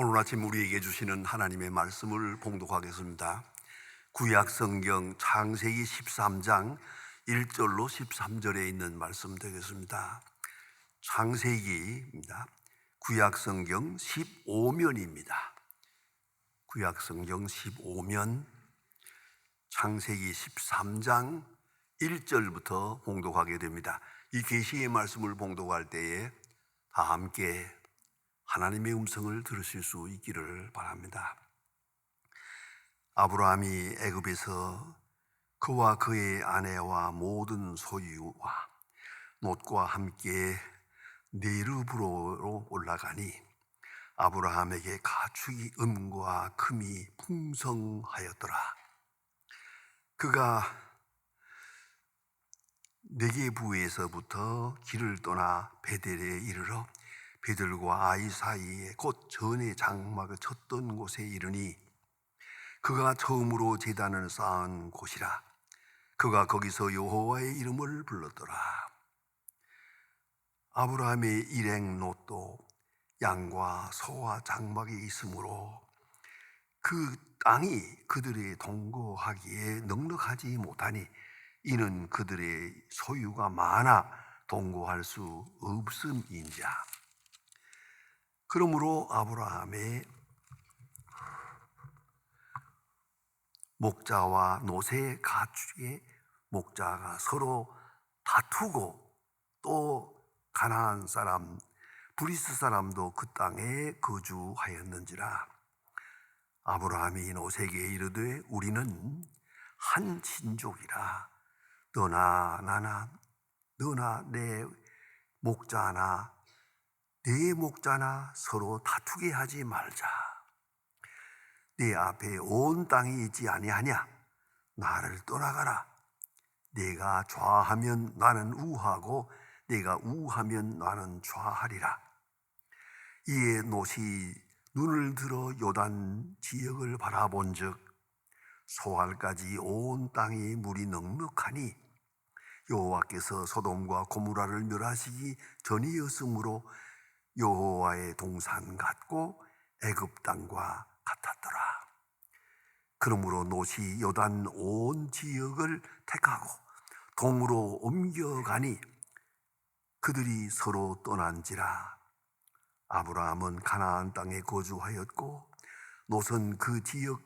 오늘 아침 우리에게 주시는 하나님의 말씀을 봉독하겠습니다. 구약 성경 창세기 13장 1절로 13절에 있는 말씀 되겠습니다. 창세기입니다. 구약 성경 15면입니다. 구약 성경 15면 창세기 13장 1절부터 봉독하게 됩니다. 이 계시의 말씀을 봉독할 때에 다 함께 하나님의 음성을 들으실 수 있기를 바랍니다. 아브라함이 애굽에서 그와 그의 아내와 모든 소유와 롯과 함께 네르브로로 올라가니 아브라함에게 가축이 음과 금이 풍성하였더라. 그가 네게부에서부터 길을 떠나 베델에 이르러 베들과 아이 사이에 곧 전에 장막을 쳤던 곳에 이르니 그가 처음으로 제단을 쌓은 곳이라. 그가 거기서 여호와의 이름을 불렀더라. 아브라함의 일행 롯도 양과 소와 장막이 있으므로 그 땅이 그들의 동거하기에 넉넉하지 못하니 이는 그들의 소유가 많아 동거할 수 없음인자. 그러므로 아브라함의 목자와 노새 가축의 목자가 서로 다투고 또 가나안 사람 브리스 사람도 그 땅에 거주하였는지라. 아브라함이 노새에게 이르되 우리는 한 친족이라 너나 내 목자나 내 목자나 서로 다투게 하지 말자. 내 앞에 온 땅이 있지 아니하냐? 나를 떠나가라. 내가 좌하면 나는 우하고 내가 우하면 나는 좌하리라. 이에 롯이 눈을 들어 요단 지역을 바라본즉 소알까지 온 땅이 물이 넉넉하니 여호와께서 소돔과 고모라를 멸하시기 전이었으므로 여호와의 동산 같고 애굽 땅과 같았더라. 그러므로 롯이 요단 온 지역을 택하고 동으로 옮겨가니 그들이 서로 떠난지라. 아브라함은 가나안 땅에 거주하였고 롯은 그 지역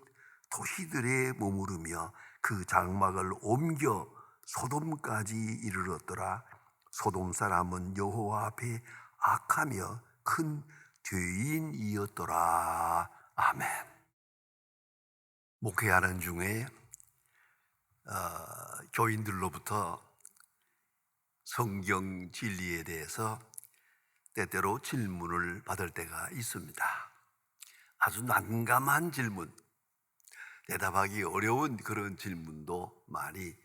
도시들에 머무르며 그 장막을 옮겨 소돔까지 이르렀더라. 소돔 사람은 여호와 앞에 악하며 큰 죄인이었더라. 아멘. 목회하는 중에 교인들로부터 성경 진리에 대해서 때때로 질문을 받을 때가 있습니다. 아주 난감한 질문, 대답하기 어려운 그런 질문도 많이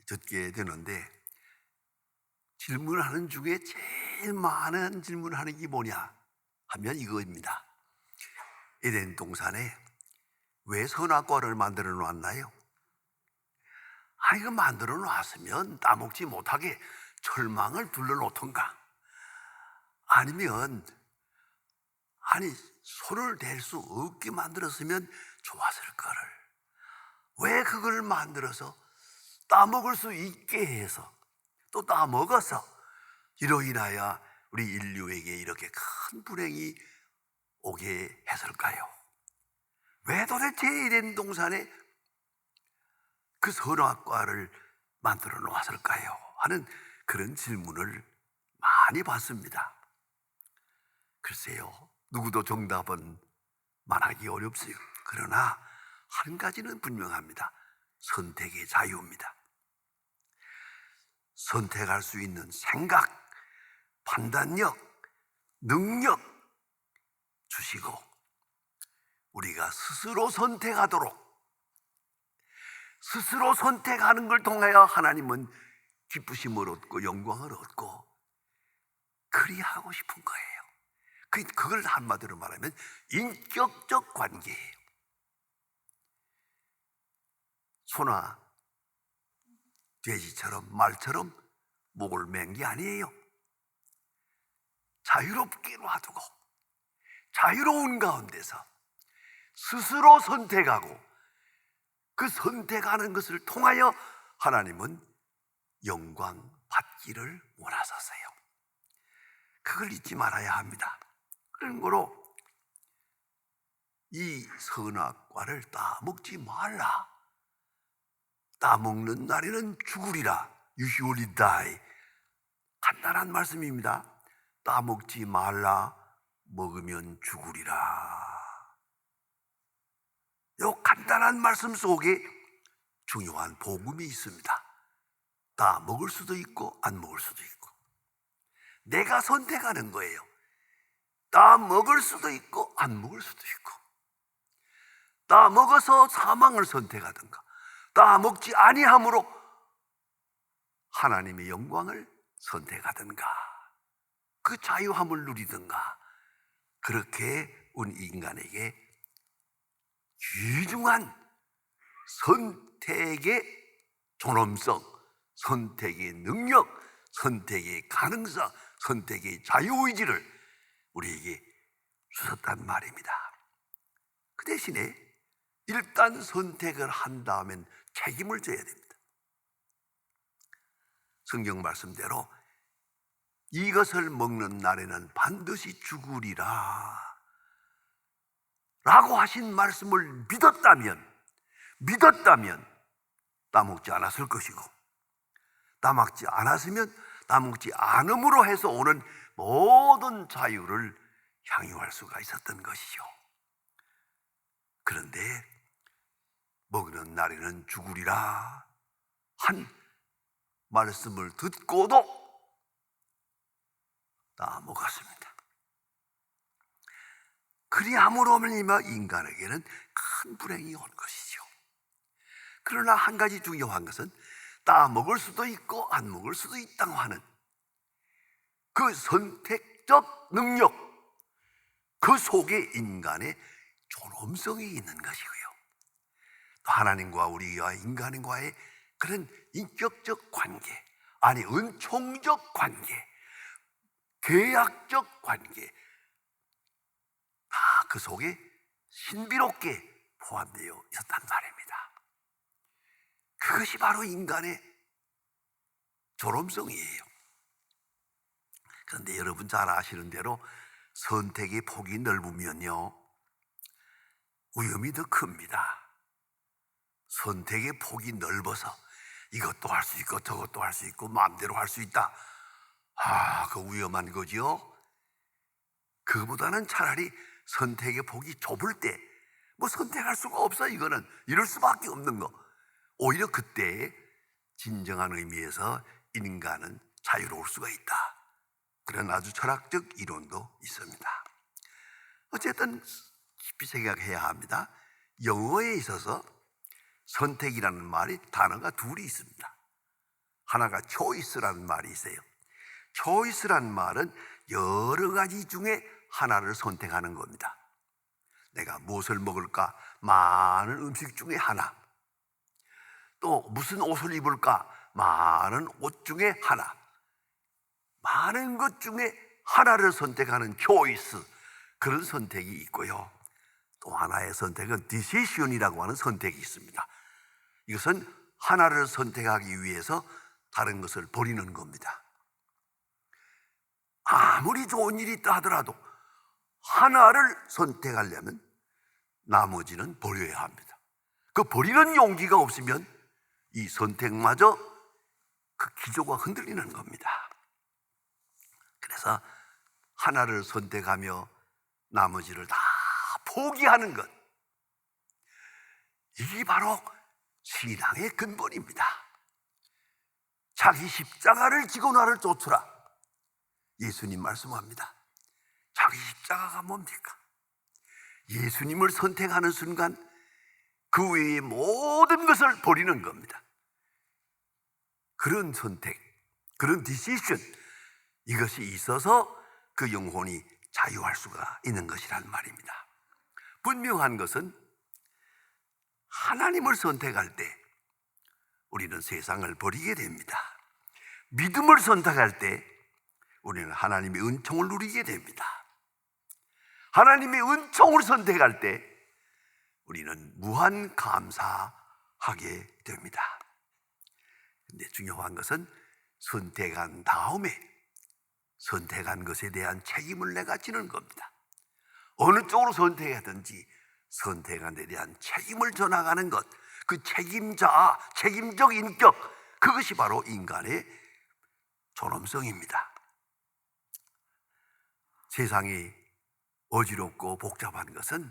듣게 되는데, 질문하는 중에 제일 많은 질문하는 게 뭐냐 하면 이거입니다. 에덴 동산에 왜 선악과를 만들어 놨나요? 이거 만들어 놨으면 따먹지 못하게 철망을 둘러 놓던가, 아니면 손을 댈 수 없게 만들었으면 좋았을 거를 왜 그걸 만들어서 따먹을 수 있게 해서 또 따먹어서 이로 인하여 우리 인류에게 이렇게 큰 불행이 오게 했을까요? 왜 도대체 에덴 동산에 그 선악과를 만들어 놓았을까요? 하는 그런 질문을 많이 받습니다. 글쎄요, 누구도 정답은 말하기 어렵어요. 그러나 한 가지는 분명합니다. 선택의 자유입니다. 선택할 수 있는 생각, 판단력, 능력 주시고 우리가 스스로 선택하도록, 스스로 선택하는 걸 통하여 하나님은 기쁘심을 얻고 영광을 얻고 그리하고 싶은 거예요. 그걸 한마디로 말하면 인격적 관계예요. 소나 돼지처럼 말처럼 목을 맨 게 아니에요. 자유롭게 놔두고 자유로운 가운데서 스스로 선택하고 그 선택하는 것을 통하여 하나님은 영광 받기를 원하셨어요. 그걸 잊지 말아야 합니다. 그런 거로 이 선악과를 따먹지 말라. 따먹는 날에는 죽으리라. You surely die. 간단한 말씀입니다. 따먹지 말라. 먹으면 죽으리라. 이 간단한 말씀 속에 중요한 복음이 있습니다. 따먹을 수도 있고 안 먹을 수도 있고 내가 선택하는 거예요. 따먹을 수도 있고 안 먹을 수도 있고 따먹어서 사망을 선택하든가 따먹지 아니함으로 하나님의 영광을 선택하든가 그 자유함을 누리든가 그렇게 우리 인간에게 귀중한 선택의 존엄성, 선택의 능력, 선택의 가능성, 선택의 자유의지를 우리에게 주셨단 말입니다. 그 대신에 일단 선택을 한 다음엔 책임을 져야 됩니다. 성경 말씀대로 이것을 먹는 날에는 반드시 죽으리라 라고 하신 말씀을 믿었다면 따먹지 않았을 것이고 따먹지 않았으면 따먹지 않음으로 해서 오는 모든 자유를 향유할 수가 있었던 것이죠. 그런데 먹는 날에는 죽으리라 한 말씀을 듣고도 따먹었습니다. 그리함으로 말미암아 인간에게는 큰 불행이 온 것이죠. 그러나 한 가지 중요한 것은 따먹을 수도 있고 안 먹을 수도 있다고 하는 그 선택적 능력, 그 속에 인간의 존엄성이 있는 것이고요. 또 하나님과 우리와 인간과의 그런 인격적 관계, 아니 은총적 관계, 계약적 관계 다 그 속에 신비롭게 포함되어 있었단 말입니다. 그것이 바로 인간의 존엄성이에요. 그런데 여러분 잘 아시는 대로 선택의 폭이 넓으면요 위험이 더 큽니다. 선택의 폭이 넓어서 이것도 할 수 있고 저것도 할 수 있고 마음대로 할 수 있다. 그 위험한 거죠. 그보다는 차라리 선택의 폭이 좁을 때 뭐 선택할 수가 없어. 이거는 이럴 수밖에 없는 거. 오히려 그때 진정한 의미에서 인간은 자유로울 수가 있다. 그런 아주 철학적 이론도 있습니다. 어쨌든 깊이 생각해야 합니다. 영어에 있어서 선택이라는 말이 단어가 둘이 있습니다. 하나가 choice라는 말이 있어요. choice라는 말은 여러 가지 중에 하나를 선택하는 겁니다. 내가 무엇을 먹을까? 많은 음식 중에 하나. 또 무슨 옷을 입을까? 많은 옷 중에 하나. 많은 것 중에 하나를 선택하는 choice, 그런 선택이 있고요. 또 하나의 선택은 decision이라고 하는 선택이 있습니다. 이것은 하나를 선택하기 위해서 다른 것을 버리는 겁니다. 아무리 좋은 일이 있다 하더라도 하나를 선택하려면 나머지는 버려야 합니다. 그 버리는 용기가 없으면 이 선택마저 그 기조가 흔들리는 겁니다. 그래서 하나를 선택하며 나머지를 다 포기하는 것, 이게 바로 신앙의 근본입니다. 자기 십자가를 지고 나를 쫓으라. 예수님 말씀합니다. 자기 십자가가 뭡니까? 예수님을 선택하는 순간 그 외의 모든 것을 버리는 겁니다. 그런 선택, 그런 디시션, 이것이 있어서 그 영혼이 자유할 수가 있는 것이란 말입니다. 분명한 것은 하나님을 선택할 때 우리는 세상을 버리게 됩니다. 믿음을 선택할 때 우리는 하나님의 은총을 누리게 됩니다. 하나님의 은총을 선택할 때 우리는 무한 감사하게 됩니다. 근데 중요한 것은 선택한 다음에 선택한 것에 대한 책임을 내가 지는 겁니다. 어느 쪽으로 선택하든지 선택한 데 대한 책임을 져나가는 것, 그 책임자, 책임적 인격, 그것이 바로 인간의 존엄성입니다. 세상이 어지럽고 복잡한 것은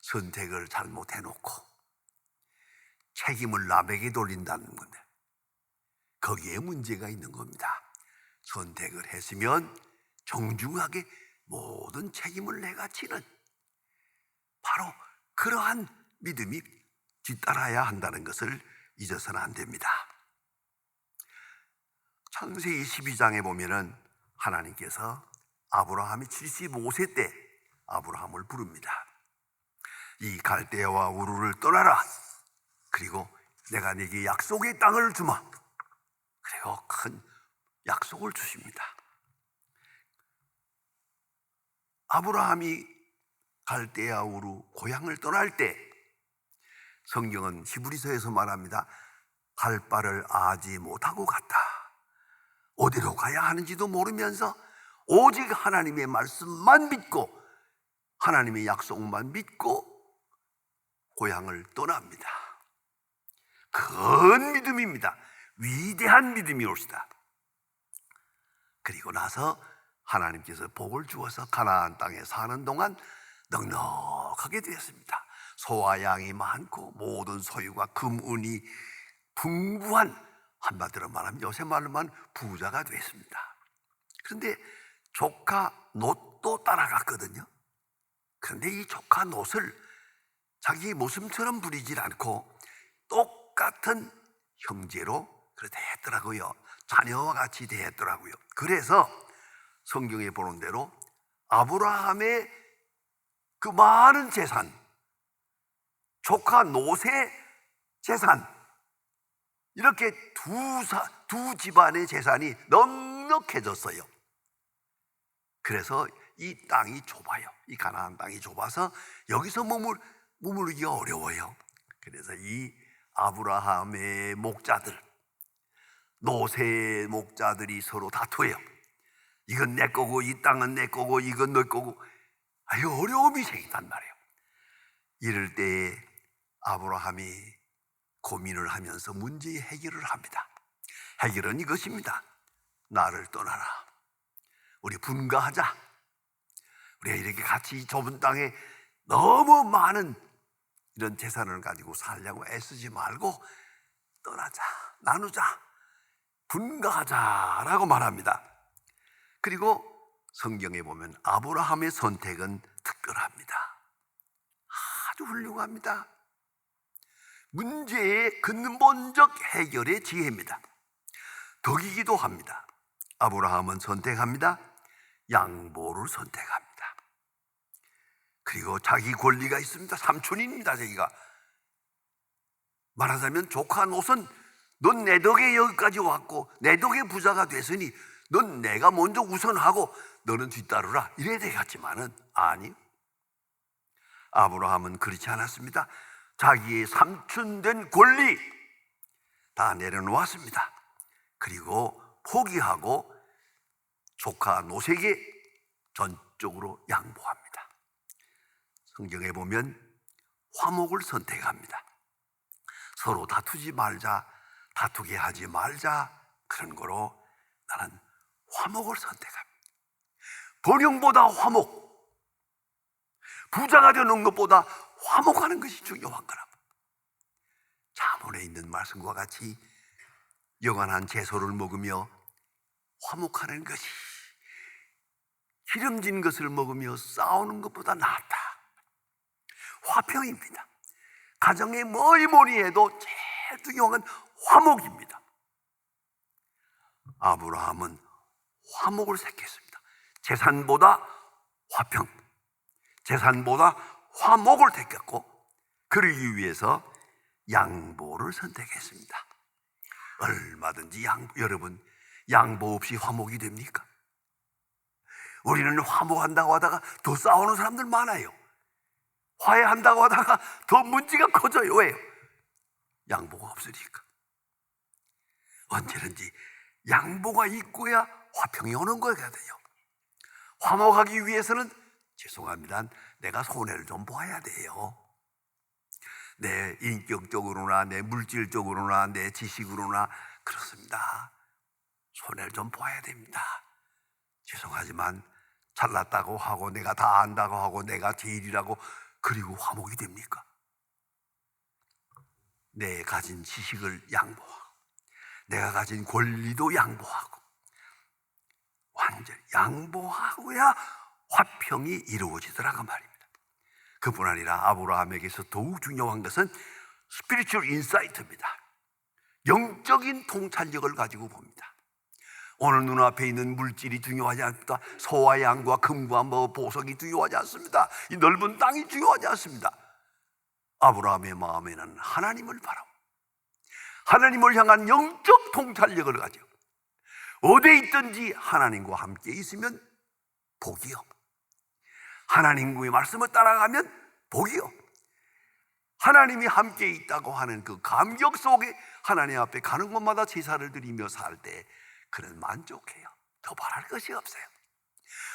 선택을 잘못해놓고 책임을 남에게 돌린다는 건데, 거기에 문제가 있는 겁니다. 선택을 했으면 정중하게 모든 책임을 내가 지는, 바로 그러한 믿음이 뒤따라야 한다는 것을 잊어서는 안 됩니다. 창세기 12장에 보면은 하나님께서 아브라함이 75세 때 아브라함을 부릅니다. 이 갈대아와 우르를 떠나라. 그리고 내가 네게 약속의 땅을 주마. 그리고 큰 약속을 주십니다. 아브라함이 갈대아 우르 고향을 떠날 때 성경은 히브리서에서 말합니다. 갈 바를 아지 못하고 갔다. 어디로 가야 하는지도 모르면서 오직 하나님의 말씀만 믿고 하나님의 약속만 믿고 고향을 떠납니다. 큰 믿음입니다. 위대한 믿음이옵시다. 그리고 나서 하나님께서 복을 주어서 가나안 땅에 사는 동안 넉넉하게 되었습니다. 소와 양이 많고 모든 소유가 금, 은이 풍부한, 한마디로 말하면 요새 말로만 부자가 됐습니다. 그런데 조카 롯도 따라갔거든요. 그런데 이 조카 롯을 자기 모습처럼 부리질 않고 똑같은 형제로 그렇게 대했더라고요. 자녀와 같이 대했더라고요. 그래서 성경에 보는 대로 아브라함의 그 많은 재산, 조카 롯의 재산, 이렇게 두 집안의 재산이 넉넉해졌어요. 그래서 이 땅이 좁아요. 이 가나안 땅이 좁아서 여기서 머무르기 어려워요. 그래서 이 아브라함의 목자들, 롯의 목자들이 서로 다투어요. 이건 내 거고 이 땅은 내 거고 이건 너 거고, 아유 어려움이 생긴단 말이에요. 이럴 때 아브라함이 고민을 하면서 문제의 해결을 합니다. 해결은 이것입니다. 나를 떠나라. 우리 분가하자. 우리가 이렇게 같이 좁은 땅에 너무 많은 이런 재산을 가지고 살려고 애쓰지 말고 떠나자, 나누자, 분가하자라고 말합니다. 그리고 성경에 보면 아브라함의 선택은 특별합니다. 아주 훌륭합니다. 문제의 근본적 해결의 지혜입니다. 덕이기도 합니다. 아브라함은 선택합니다. 양보를 선택합니다. 그리고 자기 권리가 있습니다. 삼촌입니다. 자기가 말하자면 조카 롯은 넌 내 덕에 여기까지 왔고 내 덕에 부자가 됐으니 넌 내가 먼저 우선하고 너는 뒤따르라, 이래야 되겠지만은 아니, 아브라함은 그렇지 않았습니다. 자기의 삼촌된 권리 다 내려놓았습니다. 그리고 포기하고 조카 롯에게 전적으로 양보합니다. 성경에 보면 화목을 선택합니다. 서로 다투지 말자, 다투게 하지 말자, 그런 거로 나는 화목을 선택합니다. 번영보다 화목, 부자가 되는 것보다 화목하는 것이 중요한 거라. 잠언에 있는 말씀과 같이 영원한 채소를 먹으며 화목하는 것이 기름진 것을 먹으며 싸우는 것보다 낫다. 화평입니다. 가정에 뭐니 해도 제일 중요한 건 화목입니다. 아브라함은 화목을 택했습니다. 재산보다 화평, 재산보다 화목을 택했고, 그러기 위해서 양보를 선택했습니다. 얼마든지 여러분, 양보 없이 화목이 됩니까? 우리는 화목한다고 하다가 더 싸우는 사람들 많아요. 화해한다고 하다가 더 문제가 커져요. 왜요? 양보가 없으니까. 언제든지 양보가 있고야 화평이 오는 거거든요. 화목하기 위해서는 죄송합니다, 내가 손해를 좀 봐야 돼요. 내 인격적으로나 내 물질적으로나 내 지식으로나 그렇습니다. 손해를 좀 봐야 됩니다. 죄송하지만 잘났다고 하고 내가 다 안다고 하고 내가 제일이라고 그리고 화목이 됩니까? 내 가진 지식을 양보하고 내가 가진 권리도 양보하고 완전히 양보하고야 화평이 이루어지더라고 말입니다. 그뿐 아니라 아브라함에게서 더욱 중요한 것은 스피리추얼 인사이트입니다. 영적인 통찰력을 가지고 봅니다. 오늘 눈앞에 있는 물질이 중요하지 않습니다. 소와 양과 금과 보석이 중요하지 않습니다. 이 넓은 땅이 중요하지 않습니다. 아브라함의 마음에는 하나님을 바라고 하나님을 향한 영적 통찰력을 가지고 어디에 있든지 하나님과 함께 있으면 복이요, 하나님의 말씀을 따라가면 복이요, 하나님이 함께 있다고 하는 그 감격 속에 하나님 앞에 가는 곳마다 제사를 드리며 살 때 그는 만족해요. 더 바랄 것이 없어요.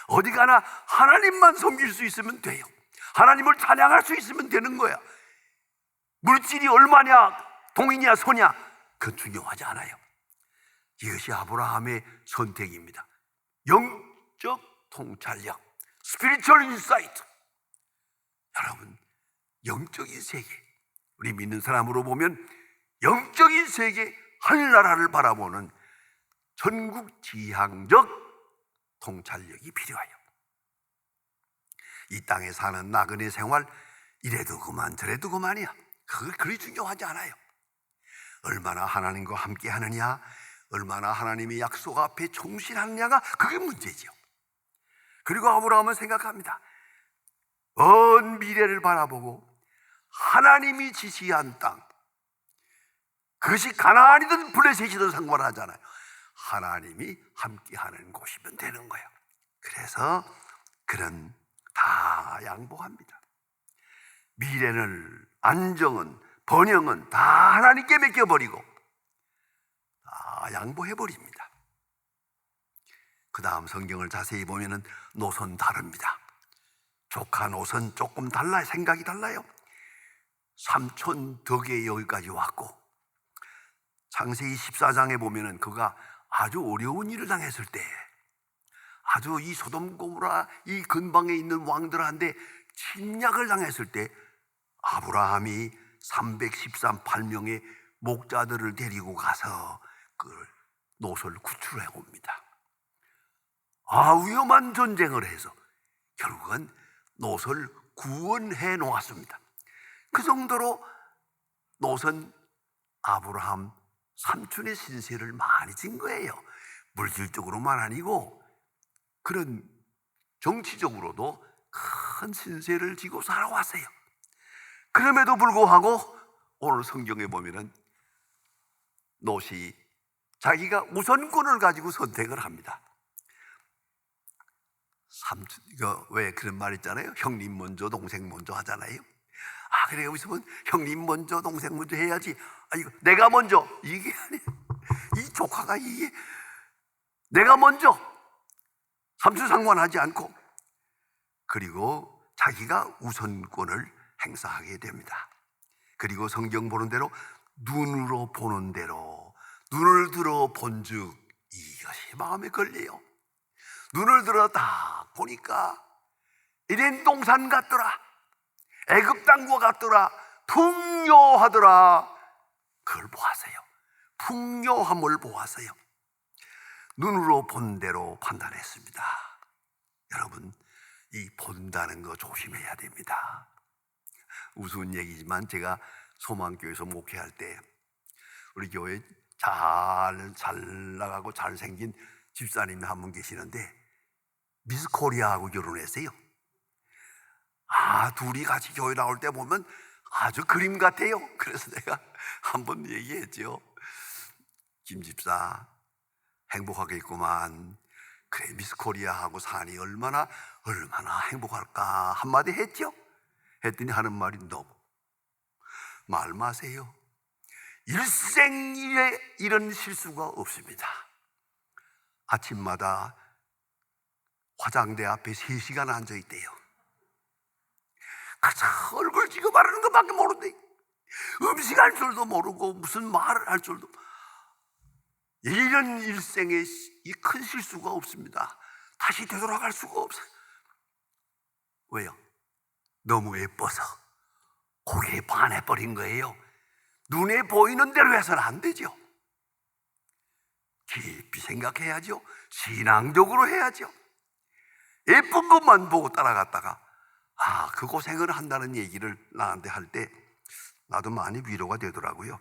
어디 가나 하나님만 섬길 수 있으면 돼요. 하나님을 찬양할 수 있으면 되는 거야. 물질이 얼마냐, 동이냐, 소냐, 그건 중요하지 않아요. 이것이 아브라함의 선택입니다. 영적 통찰력, 스피리추얼 인사이트. 여러분, 영적인 세계, 우리 믿는 사람으로 보면 영적인 세계, 하늘나라를 바라보는 전국지향적 통찰력이 필요해요. 이 땅에 사는 나그네 생활, 이래도 그만 저래도 그만이야. 그게 그리 중요하지 않아요. 얼마나 하나님과 함께 하느냐, 얼마나 하나님의 약속 앞에 충실하느냐가 그게 문제죠. 그리고 아브라함은 생각합니다. 먼 미래를 바라보고 하나님이 지시한 땅, 그것이 가나안이든 블레셋이든 상관하잖아요. 하나님이 함께하는 곳이면 되는 거예요. 그래서 그는 다 양보합니다. 미래는, 안정은, 번영은 다 하나님께 맡겨버리고 다 양보해버립니다. 그 다음 성경을 자세히 보면 노선 다릅니다. 조카 노선 조금 달라요. 생각이 달라요. 삼촌 덕에 여기까지 왔고, 창세기 14장에 보면 그가 아주 어려운 일을 당했을 때, 아주 이 소돔 고모라 이 근방에 있는 왕들한테 침략을 당했을 때 아브라함이 313명의 목자들을 데리고 가서 그 노선을 구출해 옵니다. 위험한 전쟁을 해서 결국은 노선을 구원해 놓았습니다. 그 정도로 노선 아브라함 삼촌의 신세를 많이 진 거예요. 물질적으로만 아니고 그런 정치적으로도 큰 신세를 지고 살아왔어요. 그럼에도 불구하고 오늘 성경에 보면은 롯이 자기가 우선권을 가지고 선택을 합니다. 삼촌, 왜 그런 말 있잖아요. 형님 먼저 동생 먼저 하잖아요. 그래, 여기서 보면 형님 먼저 동생 먼저 해야지. 이거 내가 먼저, 이게 아니에요. 이 조카가 이게 내가 먼저, 삼촌 상관하지 않고, 그리고 자기가 우선권을 행사하게 됩니다. 그리고 성경 보는 대로 눈으로 보는 대로 눈을 들어 본즉 이것이 마음에 걸려요. 눈을 들어 딱 보니까 에덴 동산 같더라, 애굽 땅과 같더라, 풍요하더라. 그걸 보았어요. 풍요함을 보았어요. 눈으로 본 대로 판단했습니다. 여러분, 이 본다는 거 조심해야 됩니다. 우스운 얘기지만 제가 소망교회에서 목회할 때 우리 교회 잘 나가고 잘생긴 집사님이 한 분 계시는데 미스 코리아하고 결혼했어요. 둘이 같이 교회 나올 때 보면 아주 그림 같아요. 그래서 내가 한번 얘기했죠. 김 집사 행복하게 있구만. 그래, 미스 코리아하고 사니 얼마나 행복할까 한마디 했죠. 했더니 하는 말이 너무 말 마세요. 일생일에 이런 실수가 없습니다. 아침마다 화장대 앞에 3시간 앉아있대요. 그저 얼굴 지금 바르는 것밖에 모르는데 음식할 줄도 모르고 무슨 말을 할 줄도. 이런 일생에 이 큰 실수가 없습니다. 다시 되돌아갈 수가 없어요. 왜요? 너무 예뻐서 거기에 반해버린 거예요. 눈에 보이는 대로 해서는 안 되죠. 깊이 생각해야죠. 신앙적으로 해야죠. 예쁜 것만 보고 따라갔다가 그 고생을 한다는 얘기를 나한테 할 때 나도 많이 위로가 되더라고요.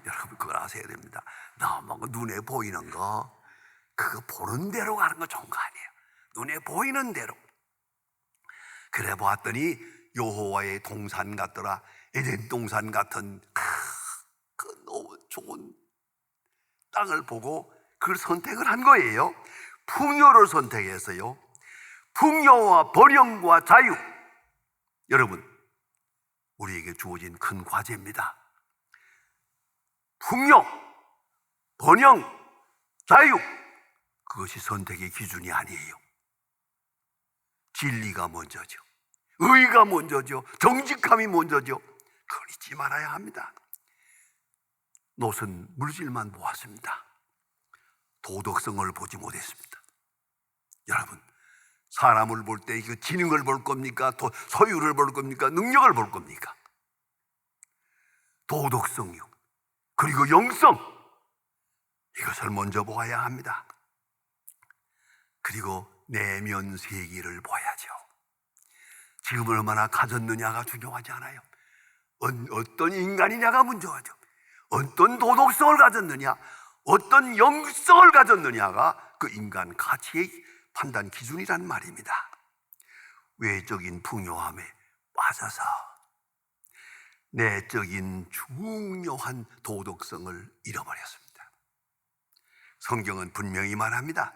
여러분 그걸 아셔야 됩니다. 너무 눈에 보이는 거 그거 보는 대로 가는 거 좋은 거 아니에요. 눈에 보이는 대로. 그래 보았더니 여호와의 동산 같더라. 에덴 동산 같은 그 너무 좋은 땅을 보고 그걸 선택을 한 거예요. 풍요를 선택했어요. 풍요와 번영과 자유. 여러분 우리에게 주어진 큰 과제입니다. 풍요, 번영, 자유, 그것이 선택의 기준이 아니에요. 진리가 먼저죠. 의가 먼저죠. 정직함이 먼저죠. 그걸 잊지 말아야 합니다. 롯은 물질만 보았습니다. 도덕성을 보지 못했습니다. 여러분 사람을 볼 때 그 지능을 볼 겁니까? 소유를 볼 겁니까? 능력을 볼 겁니까? 도덕성이요. 그리고 영성, 이것을 먼저 보아야 합니다. 그리고 내면 세계를 보야죠. 지금 얼마나 가졌느냐가 중요하지 않아요. 어떤 인간이냐가 문제하죠. 어떤 도덕성을 가졌느냐, 어떤 영성을 가졌느냐가 그 인간 가치의 판단 기준이란 말입니다. 외적인 풍요함에 빠져서 내적인 중요한 도덕성을 잃어버렸습니다. 성경은 분명히 말합니다.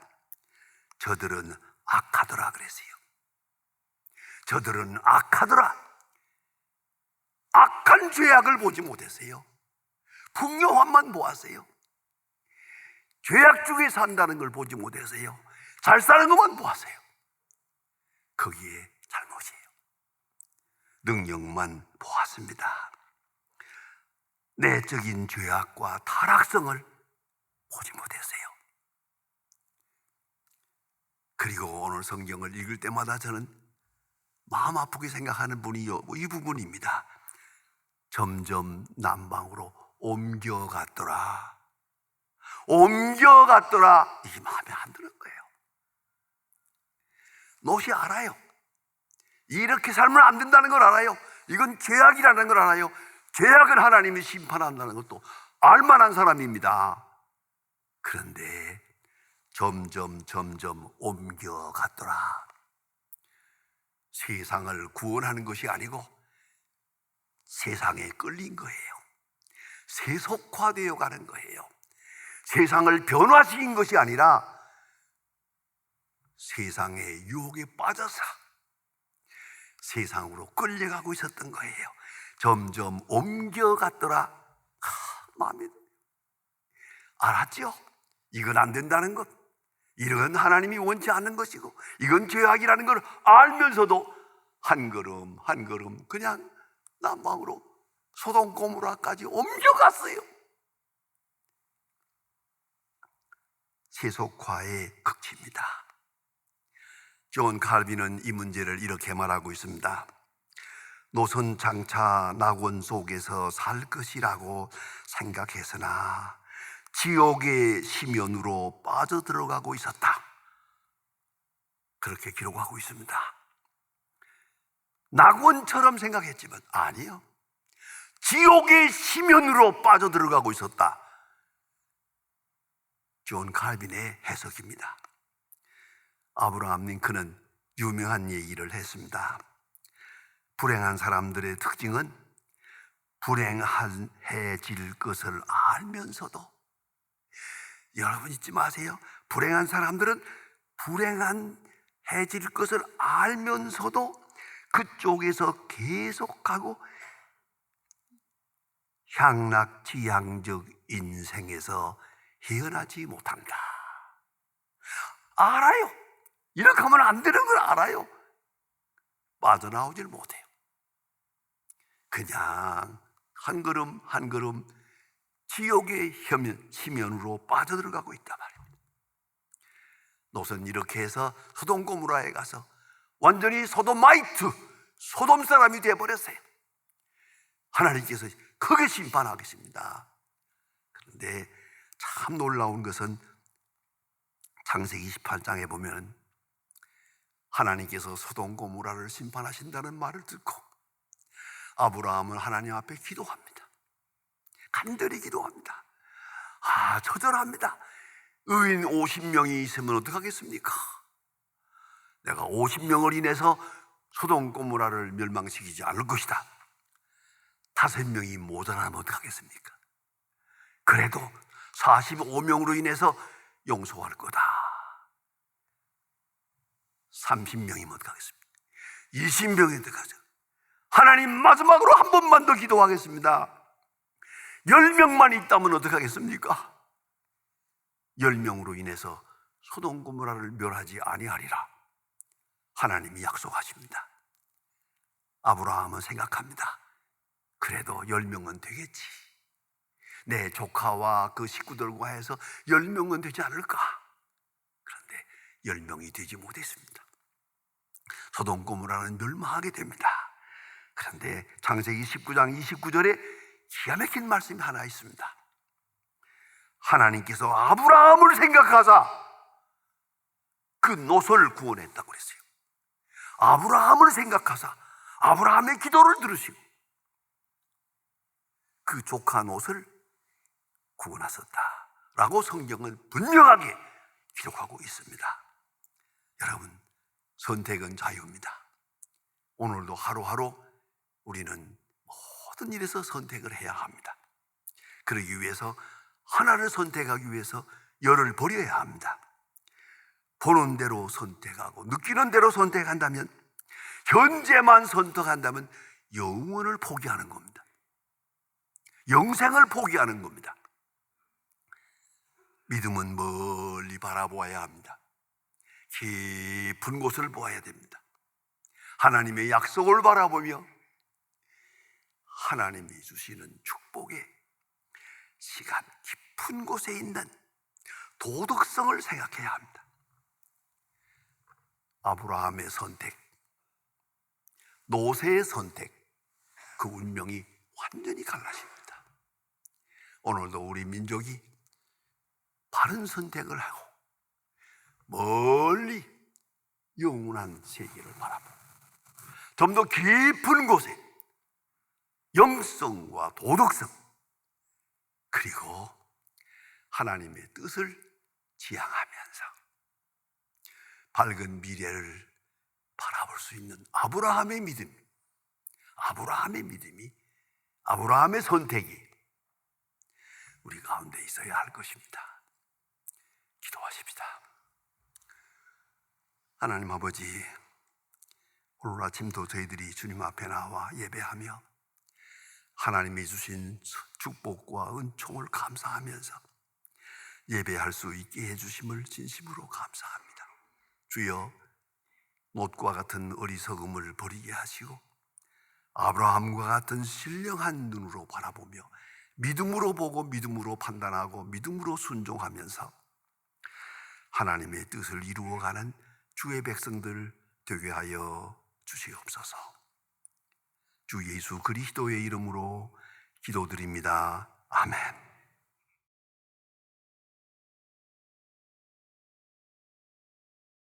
저들은 악하더라 그랬어요. 저들은 악하더라. 악한 죄악을 보지 못했어요. 풍요함만 보았어요. 죄악 중에 산다는 걸 보지 못했어요. 잘 사는 것만 보았어요. 거기에 잘못이에요. 능력만 보았습니다. 내적인 죄악과 타락성을 보지 못했어요. 그리고 오늘 성경을 읽을 때마다 저는 마음 아프게 생각하는 분이 이 부분입니다. 점점 남방으로 옮겨갔더라. 옮겨갔더라. 이게 마음에 안 드는 거예요. 롯이 알아요. 이렇게 살면 안 된다는 걸 알아요. 이건 죄악이라는 걸 알아요. 죄악을 하나님이 심판한다는 것도 알만한 사람입니다. 그런데 점점 옮겨갔더라. 세상을 구원하는 것이 아니고 세상에 끌린 거예요. 세속화되어 가는 거예요. 세상을 변화시킨 것이 아니라 세상의 유혹에 빠져서 세상으로 끌려가고 있었던 거예요. 점점 옮겨갔더라. 마음이 알았죠? 이건 안 된다는 것, 이건 하나님이 원치 않는 것이고 이건 죄악이라는 걸 알면서도 한 걸음 한 걸음 그냥 남방으로 소돔 고모라까지 옮겨갔어요. 세속화의 극치입니다. 존 칼빈은 이 문제를 이렇게 말하고 있습니다. 롯은 장차 낙원 속에서 살 것이라고 생각했으나 지옥의 심연으로 빠져들어가고 있었다. 그렇게 기록하고 있습니다. 낙원처럼 생각했지만 아니요, 지옥의 심연으로 빠져들어가고 있었다. 존 칼빈의 해석입니다. 아브라함 링컨은 유명한 얘기를 했습니다. 불행한 사람들의 특징은 불행해질 것을 알면서도, 여러분 잊지 마세요. 불행한 사람들은 불행한 해질 것을 알면서도 그쪽에서 계속하고 향락지향적 인생에서 헤어나지 못한다. 알아요. 이렇게 하면 안 되는 걸 알아요. 빠져나오질 못해요. 그냥 한 걸음 한 걸음 지옥의 희면으로 빠져들어가고 있단 말입니다. 롯은 이렇게 해서 소돔 고모라에 가서 완전히 소돔마이트, 소돔 사람이 되어버렸어요. 하나님께서 크게 심판하겠습니다. 그런데 참 놀라운 것은 창세기 28장에 보면 하나님께서 소돔 고모라를 심판하신다는 말을 듣고 아브라함은 하나님 앞에 기도합니다. 간절히 기도합니다. 처절합니다. 의인 50명이 있으면 어떡하겠습니까? 내가 50명을 인해서 소돔 고모라를 멸망시키지 않을 것이다. 5명이 모자라면 어떡하겠습니까? 그래도 45명으로 인해서 용서할 거다. 30명이면 어떡하겠습니까? 20명이 어떡하죠? 하나님, 마지막으로 한 번만 더 기도하겠습니다. 10명만 있다면 어떡하겠습니까? 10명으로 인해서 소돔 고모라를 멸하지 아니하리라 하나님이 약속하십니다. 아브라함은 생각합니다. 그래도 10명은 되겠지. 내 조카와 그 식구들과 해서 10명은 되지 않을까? 그런데 10명이 되지 못했습니다. 소돔 고모라는 멸망하게 됩니다. 그런데 창세기 19장 29절에 기가 막힌 말씀이 하나 있습니다. 하나님께서 아브라함을 생각하사 그 롯을 구원했다고 그랬어요. 아브라함을 생각하사 아브라함의 기도를 들으시고 그 조카 롯을 구원하셨다라고 성경은 분명하게 기록하고 있습니다. 여러분, 선택은 자유입니다. 오늘도 하루하루 우리는 모든 일에서 선택을 해야 합니다. 그러기 위해서 하나를 선택하기 위해서 열을 버려야 합니다. 보는 대로 선택하고 느끼는 대로 선택한다면, 현재만 선택한다면 영원을 포기하는 겁니다. 영생을 포기하는 겁니다. 믿음은 멀리 바라보아야 합니다. 깊은 곳을 보아야 됩니다. 하나님의 약속을 바라보며 하나님이 주시는 축복의 시간 깊은 곳에 있는 도덕성을 생각해야 합니다. 아브라함의 선택, 롯의 선택, 그 운명이 완전히 갈라집니다. 오늘도 우리 민족이 바른 선택을 하고 멀리 영원한 세계를 바라보고 좀 더 깊은 곳에 영성과 도덕성, 그리고 하나님의 뜻을 지향하면서 밝은 미래를 바라볼 수 있는 아브라함의 믿음이, 아브라함의 선택이 우리 가운데 있어야 할 것입니다. 기도하십시다. 하나님 아버지, 오늘 아침도 저희들이 주님 앞에 나와 예배하며 하나님이 주신 축복과 은총을 감사하면서 예배할 수 있게 해주심을 진심으로 감사합니다. 주여, 롯과 같은 어리석음을 버리게 하시고 아브라함과 같은 신령한 눈으로 바라보며 믿음으로 보고 믿음으로 판단하고 믿음으로 순종하면서 하나님의 뜻을 이루어가는 주의 백성들 되게 하여 주시옵소서. 주 예수 그리스도의 이름으로 기도드립니다. 아멘.